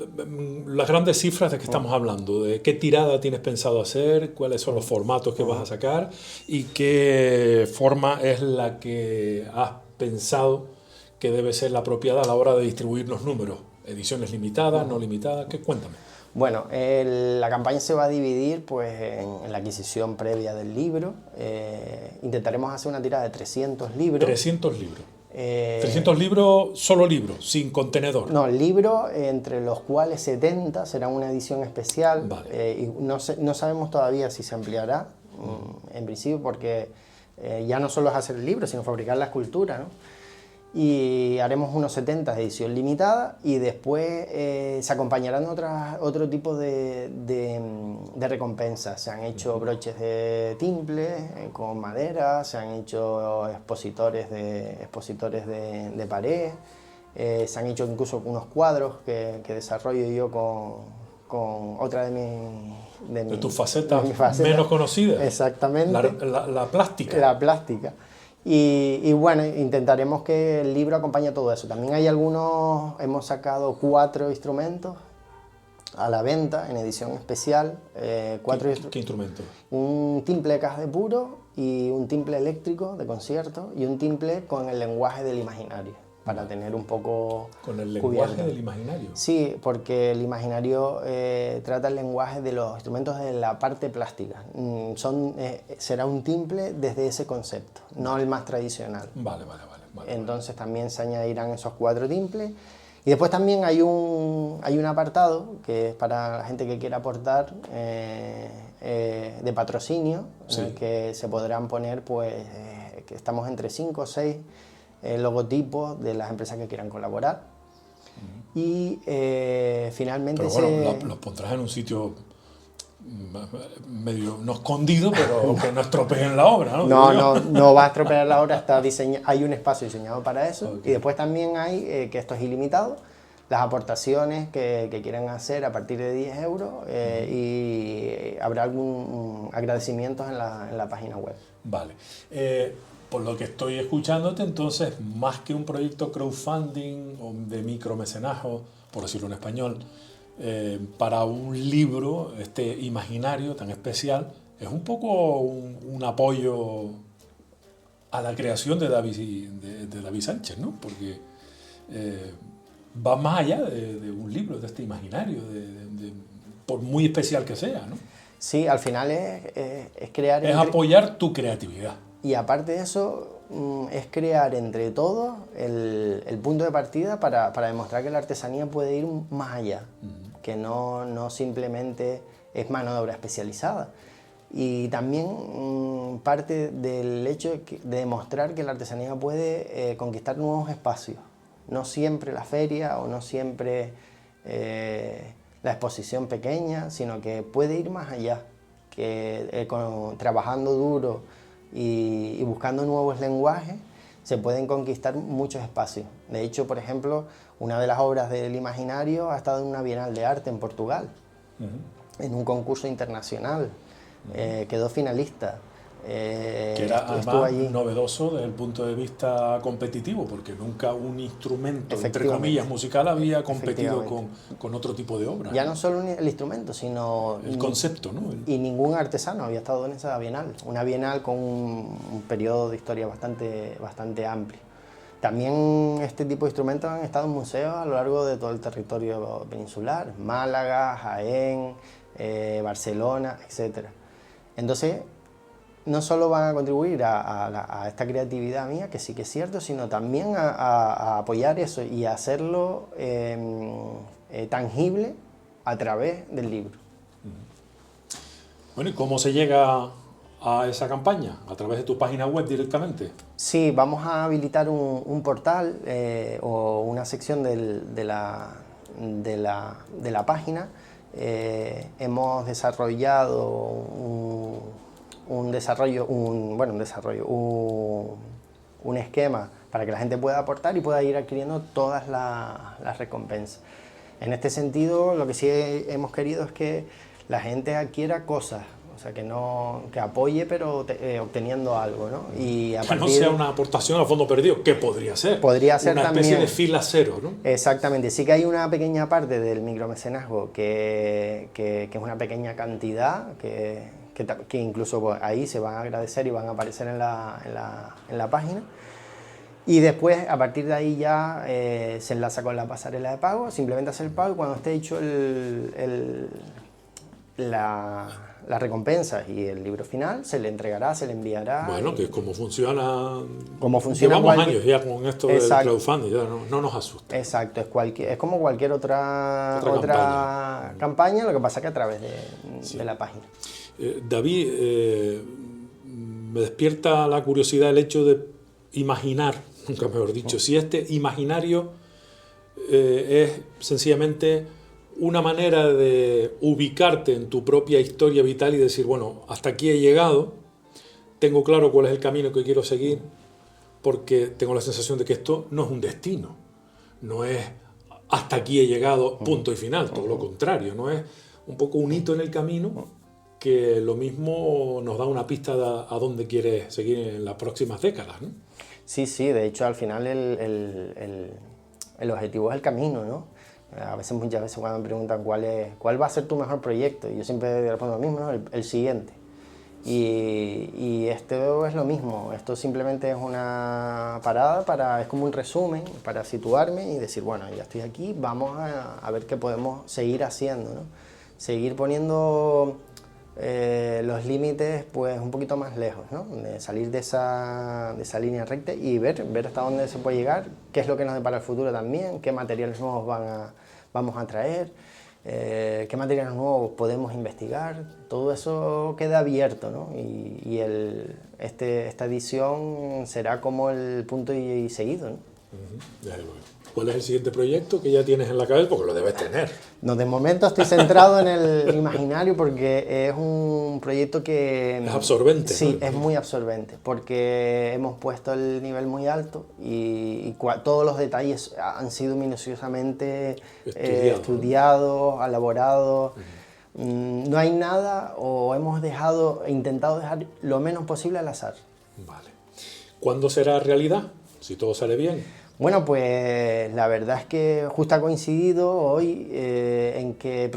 las grandes cifras de que estamos hablando, de qué tirada tienes pensado hacer, cuáles son los formatos que vas a sacar y qué forma es la que has pensado que debe ser la apropiada a la hora de distribuir los números. Ediciones limitadas, no limitadas, cuéntame. Bueno, la campaña se va a dividir pues, en la adquisición previa del libro. Intentaremos hacer una tirada de 300 libros. 300 libros. 300 libros, solo libros, sin contenedor. No, libros, entre los cuales 70 será una edición especial. Vale. Y no sabemos todavía si se ampliará, en principio, porque ya no solo es hacer el libro, sino fabricar la escultura, ¿no? Y haremos unos 70 de edición limitada y después se acompañarán otro tipo de recompensas. Se han hecho broches de timple con madera, se han hecho expositores de pared, se han hecho incluso unos cuadros que desarrollo yo con otra de tus facetas menos conocidas. Exactamente. La plástica. La plástica. Y bueno, intentaremos que el libro acompañe todo eso. También hay hemos sacado 4 instrumentos a la venta en edición especial. ¿Qué instrumento? Un timple de caja de puro y un timple eléctrico de concierto y un timple con el lenguaje del imaginario, para tener un poco ¿Con el lenguaje cubierto. del imaginario? Sí, porque el imaginario trata el lenguaje de los instrumentos de la parte plástica. Será un timple desde ese concepto, no el más tradicional. Vale. Entonces también se añadirán esos 4 timples. Y después también hay un apartado que es para la gente que quiera aportar de patrocinio, sí, en el que se podrán poner, pues, que estamos entre 5 o 6 logotipos de las empresas que quieran colaborar. Y finalmente pero bueno, los pondrás en un sitio medio, no escondido, pero que no estropeen la obra, ¿no? No va a estropear la obra, hay un espacio diseñado para eso. Okay. Y después también hay, que esto es ilimitado, las aportaciones que quieran hacer a partir de 10 euros y habrá algún agradecimientos en la página web. Vale. Por lo que estoy escuchándote, entonces, más que un proyecto crowdfunding o de micromecenazgo, por decirlo en español, para un libro imaginario tan especial, es un poco un apoyo a la creación de David Sánchez, ¿no? Porque va más allá de un libro, de este imaginario, por muy especial que sea, ¿no? Sí, al final es crear... Es apoyar tu creatividad. Y aparte de eso, es crear entre todos el punto de partida para demostrar que la artesanía puede ir más allá, que no simplemente es mano de obra especializada. Y también parte del hecho de demostrar que la artesanía puede conquistar nuevos espacios. No siempre la feria o no siempre la exposición pequeña, sino que puede ir más allá, que trabajando duro y buscando nuevos lenguajes se pueden conquistar muchos espacios. De hecho, por ejemplo, una de las obras del imaginario ha estado en una Bienal de Arte en Portugal, en un concurso internacional, quedó finalista. Que era además novedoso desde el punto de vista competitivo, porque nunca un instrumento, entre comillas, musical había competido con otro tipo de obra. Ya no solo el instrumento, sino... el concepto, ¿no? Y ningún artesano había estado en esa bienal. Una bienal con un periodo de historia bastante amplio. También este tipo de instrumentos han estado en museos a lo largo de todo el territorio peninsular, Málaga, Jaén, Barcelona, etc. Entonces, no solo van a contribuir a esta creatividad mía, que sí que es cierto, sino también a apoyar eso y a hacerlo tangible a través del libro. Bueno, ¿y cómo se llega a esa campaña? ¿A través de tu página web directamente? Sí, vamos a habilitar un portal o una sección de la página. Hemos desarrollado un esquema para que la gente pueda aportar y pueda ir adquiriendo todas las recompensas. En este sentido, lo que sí hemos querido es que la gente adquiera cosas, o sea, que apoye, pero obteniendo algo, ¿no? Y que no sea una aportación a fondo perdido, que podría ser. Podría ser una también. Especie de fila cero, ¿no? Exactamente. Sí que hay una pequeña parte del micromecenazgo que es una pequeña cantidad, que incluso pues, ahí se van a agradecer y van a aparecer en la página. Y después, a partir de ahí ya se enlaza con la pasarela de pago, simplemente hace el pago y cuando esté hecho las recompensas y el libro final, se le entregará, se le enviará. Bueno, que es como funciona... Llevamos años ya con esto del crowdfunding, ya no nos asusta. Exacto, es como cualquier otra campaña, lo que pasa que a través de la página. David, me despierta la curiosidad el hecho de imaginar, nunca mejor dicho, si este imaginario es sencillamente una manera de ubicarte en tu propia historia vital y decir, bueno, hasta aquí he llegado, tengo claro cuál es el camino que quiero seguir, porque tengo la sensación de que esto no es un destino, no es hasta aquí he llegado, punto y final, todo lo contrario, no es un poco un hito en el camino que lo mismo nos da una pista de a dónde quieres seguir en las próximas décadas, ¿no? Sí, sí, de hecho al final el objetivo es el camino, ¿no? Muchas veces cuando me preguntan cuál va a ser tu mejor proyecto, yo siempre respondo lo mismo, ¿no? El siguiente. Y esto es lo mismo, esto simplemente es una parada, es como un resumen para situarme y decir, bueno, ya estoy aquí, vamos a ver qué podemos seguir haciendo, ¿no? Seguir poniendo los límites pues un poquito más lejos, ¿no? De salir de esa línea recta y ver hasta dónde se puede llegar, qué es lo que nos depara el futuro también, qué materiales nuevos vamos a traer, qué materiales nuevos podemos investigar, todo eso queda abierto, ¿no? Y esta edición será como el punto y seguido, ¿no? Desde luego. ¿Cuál es el siguiente proyecto que ya tienes en la cabeza? Porque lo debes tener. No, de momento estoy centrado en el imaginario porque es un proyecto que... Es absorbente. Sí, ¿no? es muy absorbente porque hemos puesto el nivel muy alto y todos los detalles han sido minuciosamente estudiados, elaborados. No hay nada o hemos intentado dejar lo menos posible al azar. Vale. ¿Cuándo será realidad? Si todo sale bien. Bueno, pues la verdad es que justo ha coincidido hoy en que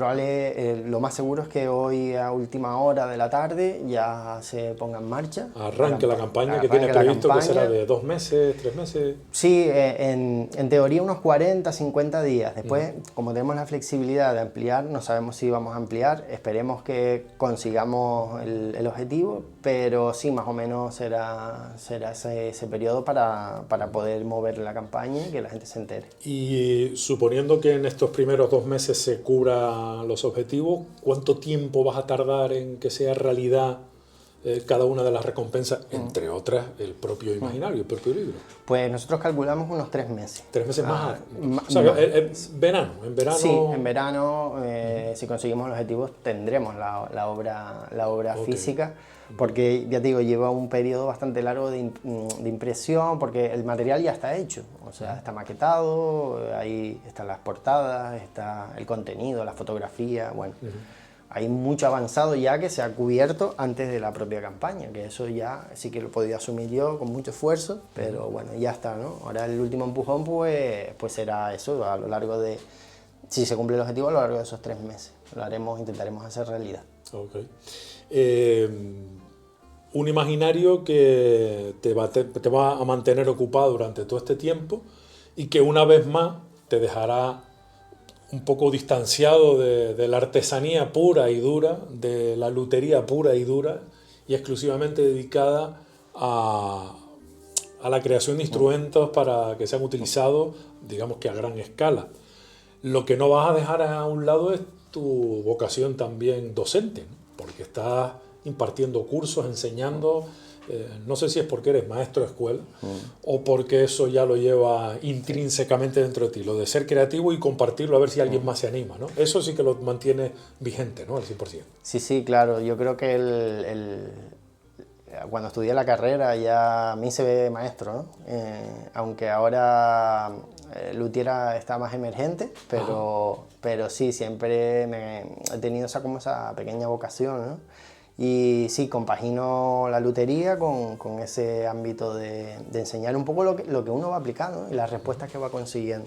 lo más seguro es que hoy a última hora de la tarde ya se ponga en marcha. Arranque la campaña que tiene previsto que será de 2 meses, 3 meses. Sí, en teoría unos 40, 50 días. Después, como tenemos la flexibilidad de ampliar, no sabemos si vamos a ampliar, esperemos que consigamos el objetivo, pero sí, más o menos será ese periodo para poder mover la campaña y que la gente se entere. Y suponiendo que en estos primeros 2 meses se cubra los objetivos, ¿cuánto tiempo vas a tardar en que sea realidad cada una de las recompensas, entre otras el propio imaginario, el propio libro? Pues nosotros calculamos unos 3 meses. 3 meses más. O sea, en verano. Sí, en verano, si conseguimos los objetivos, tendremos la obra física. Porque, ya te digo, lleva un periodo bastante largo de impresión, porque el material ya está hecho, o sea, está maquetado, ahí están las portadas, está el contenido, la fotografía, bueno, hay mucho avanzado ya que se ha cubierto antes de la propia campaña, que eso ya sí que lo podía asumir yo con mucho esfuerzo, pero bueno, ya está, ¿no? Ahora el último empujón pues será eso, a lo largo de, si se cumple el objetivo, a lo largo de esos 3 meses, intentaremos hacer realidad. Ok. Un imaginario que te va a mantener ocupado durante todo este tiempo y que una vez más te dejará un poco distanciado de la artesanía pura y dura, de la lutería pura y dura y exclusivamente dedicada a la creación de instrumentos para que sean utilizados, digamos que a gran escala. Lo que no vas a dejar a un lado es tu vocación también docente, ¿no? Porque estás impartiendo cursos, enseñando, no sé si es porque eres maestro de escuela o porque eso ya lo lleva intrínsecamente dentro de ti, lo de ser creativo y compartirlo a ver si alguien más se anima, ¿no? Eso sí que lo mantiene vigente, ¿no? Al 100%. Sí, claro, yo creo que cuando estudié la carrera ya me hice maestro, ¿no? Aunque ahora luthier está más emergente, pero sí, siempre he tenido esa pequeña vocación, ¿no? Y sí, compagino la lutería con ese ámbito de enseñar un poco lo que uno va aplicando, ¿no? Y las respuestas que va consiguiendo.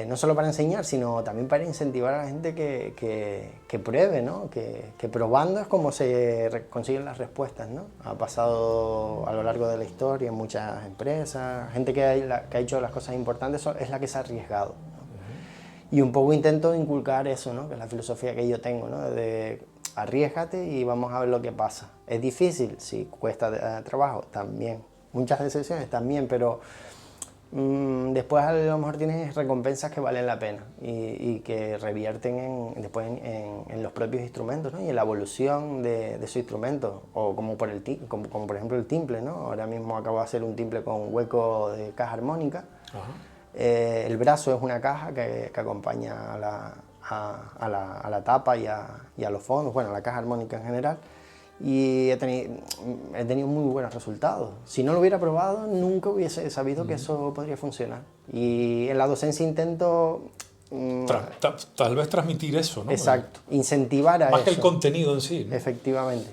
No solo para enseñar, sino también para incentivar a la gente que pruebe, ¿no? Que probando es como se consiguen las respuestas, ¿no? Ha pasado a lo largo de la historia en muchas empresas, gente que ha hecho las cosas importantes es la que se ha arriesgado, ¿no? Y un poco intento inculcar eso, ¿no? Que es la filosofía que yo tengo, ¿no? De arriésgate y vamos a ver lo que pasa. ¿Es difícil? Sí. ¿Cuesta trabajo? También. Muchas decepciones también, pero después a lo mejor tienes recompensas que valen la pena y que revierten después en los propios instrumentos, ¿no? Y en la evolución de esos instrumentos, o como por ejemplo el timple, ¿no? Ahora mismo acabo de hacer un timple con hueco de caja armónica. El brazo es una caja que acompaña a la tapa y a los fondos, bueno, a la caja armónica en general. Y he tenido muy buenos resultados. Si no lo hubiera probado, nunca hubiese sabido que eso podría funcionar. Y en la docencia intento Tal vez transmitir eso, ¿no? Exacto, incentivar a más eso. que el contenido en sí, ¿no? Efectivamente.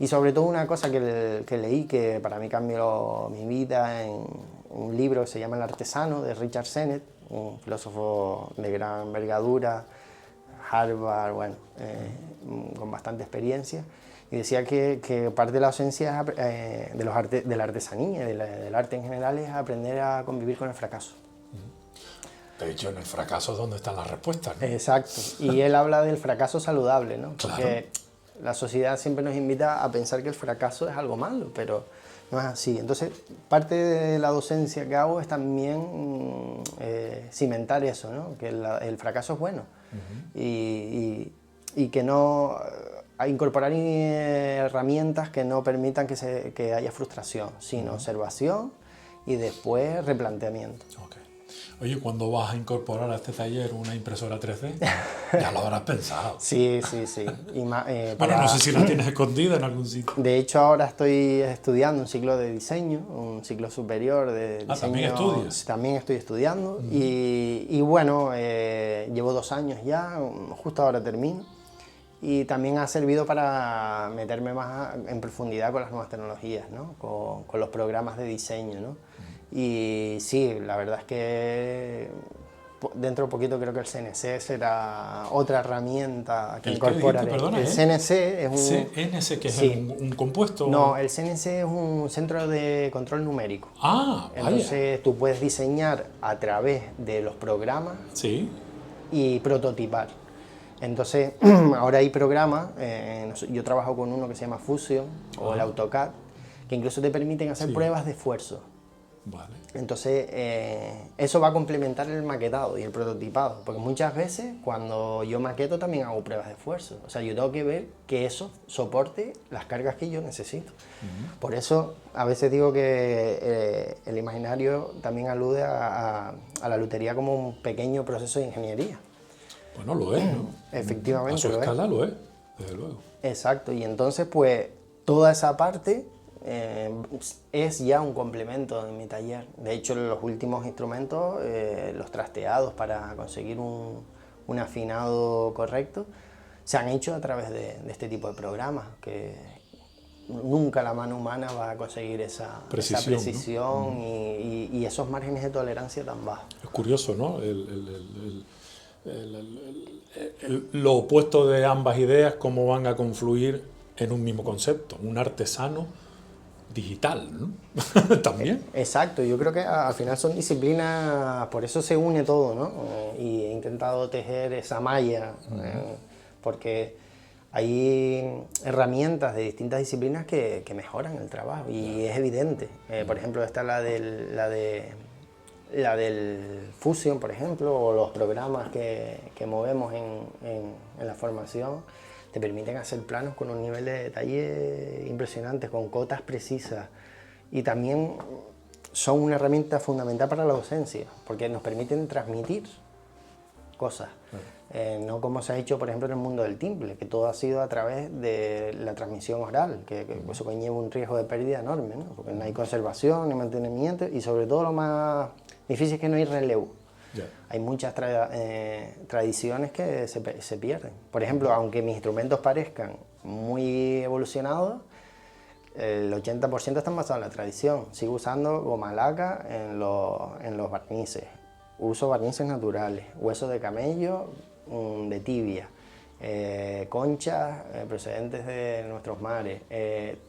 Y sobre todo una cosa que leí, que para mí cambió mi vida, en un libro que se llama El artesano, de Richard Sennett, un filósofo de gran envergadura, Harvard, bueno, con bastante experiencia, y decía que parte de la ausencia de la artesanía, del arte en general, es aprender a convivir con el fracaso. De hecho, en el fracaso es donde están las respuestas, ¿no? Exacto, y él habla del fracaso saludable, ¿no? Claro. Porque la sociedad siempre nos invita a pensar que el fracaso es algo malo, pero no es así. Entonces, parte de la docencia que hago es también cimentar eso, ¿no? Que el fracaso es bueno. Y que no... a incorporar herramientas que no permitan que haya frustración, sino observación y después replanteamiento. Okay. Oye, ¿cuándo vas a incorporar a este taller una impresora 3D? Ya lo habrás pensado. Sí. Bueno, no sé si la tienes escondida en algún sitio. De hecho, ahora estoy estudiando un ciclo de diseño, un ciclo superior de diseño. ¿También estudias? También estoy estudiando. Y bueno, llevo 2 años ya, justo ahora termino. Y también ha servido para meterme más en profundidad con las nuevas tecnologías, ¿no? Con los programas de diseño, ¿no? Y sí, la verdad es que dentro de poquito creo que el CNC será otra herramienta que incorporaré. El CNC es un... CNC, que es un compuesto... No, el CNC es un centro de control numérico. Ah, vaya. Entonces tú puedes diseñar a través de los programas y prototipar. Entonces, ahora hay programas, yo trabajo con uno que se llama Fusion o el AutoCAD, que incluso te permiten hacer pruebas de esfuerzo. Vale. Entonces, eso va a complementar el maquetado y el prototipado, porque muchas veces cuando yo maqueto también hago pruebas de esfuerzo. O sea, yo tengo que ver que eso soporte las cargas que yo necesito. Por eso, a veces digo que el imaginario también alude a la lutería como un pequeño proceso de ingeniería. Bueno, lo es, ¿no? Efectivamente. A su escala lo es, desde luego. Exacto, y entonces pues toda esa parte es ya un complemento en mi taller. De hecho, los últimos instrumentos, los trasteados para conseguir un afinado correcto, se han hecho a través de este tipo de programas, que nunca la mano humana va a conseguir esa precisión, ¿no? y esos márgenes de tolerancia tan bajos. Es curioso, ¿no? Lo opuesto de ambas ideas, cómo van a confluir en un mismo concepto, un artesano digital, ¿no? También. Exacto, yo creo que al final son disciplinas, por eso se une todo, ¿no? Y he intentado tejer esa malla, porque hay herramientas de distintas disciplinas que mejoran el trabajo y es evidente. Por ejemplo, está la del Fusion, por ejemplo, o los programas que movemos en la formación, te permiten hacer planos con un nivel de detalle impresionante, con cotas precisas, y también son una herramienta fundamental para la docencia, porque nos permiten transmitir cosas, no como se ha hecho, por ejemplo, en el mundo del timbre, que todo ha sido a través de la transmisión oral, que eso conlleva un riesgo de pérdida enorme, ¿no? Porque no hay conservación, ni mantenimiento, y sobre todo lo más difícil es que no hay relevo. Hay muchas tradiciones que se pierden. Por ejemplo, aunque mis instrumentos parezcan muy evolucionados, el 80% están basados en la tradición. Sigo usando goma laca en los barnices. Uso barnices naturales, hueso de camello, de tibia, conchas procedentes de nuestros mares.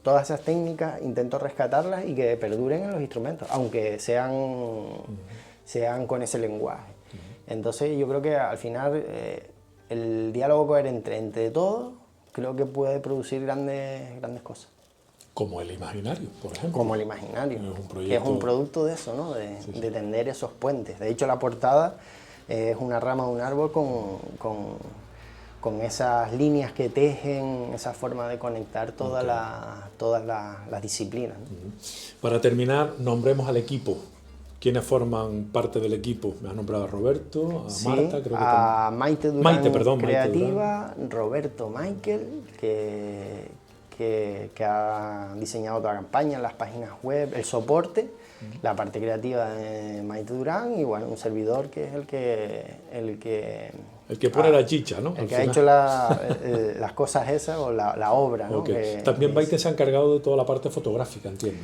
Todas esas técnicas intento rescatarlas y que perduren en los instrumentos, aunque sean con ese lenguaje. Entonces yo creo que al final el diálogo coherente entre todos creo que puede producir grandes cosas. Como el imaginario, por ejemplo. Como el imaginario, que es un producto de eso, ¿no? De tender esos puentes. De hecho, la portada es una rama de un árbol con esas líneas que tejen, esa forma de conectar todas las disciplinas, ¿no? Para terminar, nombremos al equipo. ¿Quiénes forman parte del equipo? Me has nombrado a Roberto, a Marta, creo que a Maite Durán, Maite, creativa, Roberto Michael, que que ha diseñado toda la campaña, las páginas web, el soporte, la parte creativa de Maite Durán y bueno, un servidor que es el que pone la chicha, ¿no? El que ha hecho las cosas esas o la obra, ¿no? Okay. También Maite se ha encargado de toda la parte fotográfica, entiendo.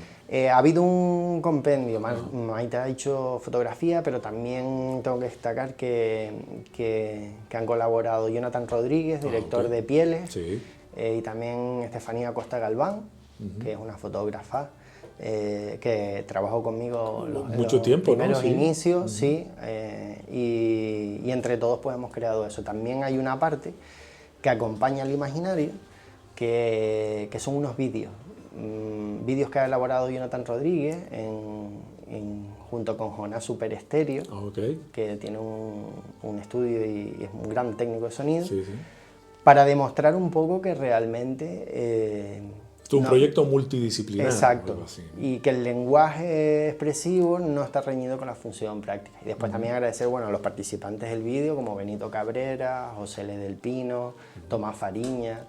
Ha habido un compendio, Maite ha hecho fotografía, pero también tengo que destacar que han colaborado Jonathan Rodríguez, director de Pieles, sí. Y también Estefanía Costa Galván, que es una fotógrafa que trabajó conmigo mucho tiempo, primeros ¿no? Sí. inicios, sí, y entre todos pues hemos creado eso. También hay una parte que acompaña al imaginario, que son unos vídeos que ha elaborado Jonathan Rodríguez junto con Jonás Super Estéreo, que tiene un estudio y es un gran técnico de sonido, sí, sí. Para demostrar un poco que realmente... es un proyecto multidisciplinario. Exacto, y que el lenguaje expresivo no está reñido con la función práctica. Y después también agradecer a los participantes del vídeo, como Benito Cabrera, José L. del Pino, Tomás Fariña,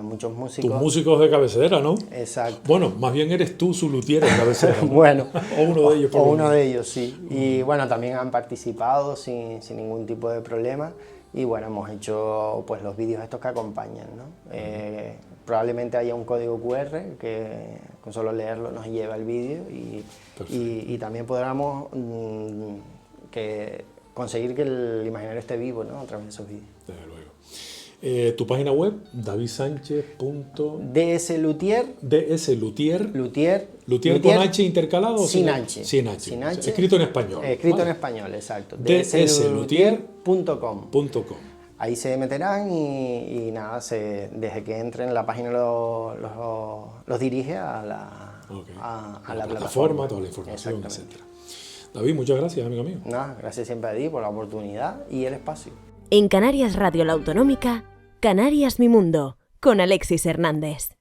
muchos músicos. Tus músicos de cabecera, ¿no? Exacto. Bueno, más bien eres tú su luthier de cabecera, ¿no? Bueno. O uno de ellos. O uno de ellos, sí. Y también han participado sin ningún tipo de problema. Y hemos hecho pues los vídeos estos que acompañan, ¿no? Probablemente haya un código QR que con solo leerlo nos lleva al vídeo y también podamos conseguir que el imaginario esté vivo, ¿no? A través de esos vídeos. Desde luego. Tu página web, davidsanchez. DSLuthier. ¿Luthier con H intercalado? Sin H. Sin H. Escrito en español. Escrito en español, exacto. DSLuthier.com. Ahí se meterán y nada, desde que entren la página los dirige a la plataforma, toda la información, etc. David, muchas gracias, amigo mío. Nada, gracias siempre a ti por la oportunidad y el espacio. En Canarias Radio La Autonómica, Canarias Mi Mundo, con Alexis Hernández.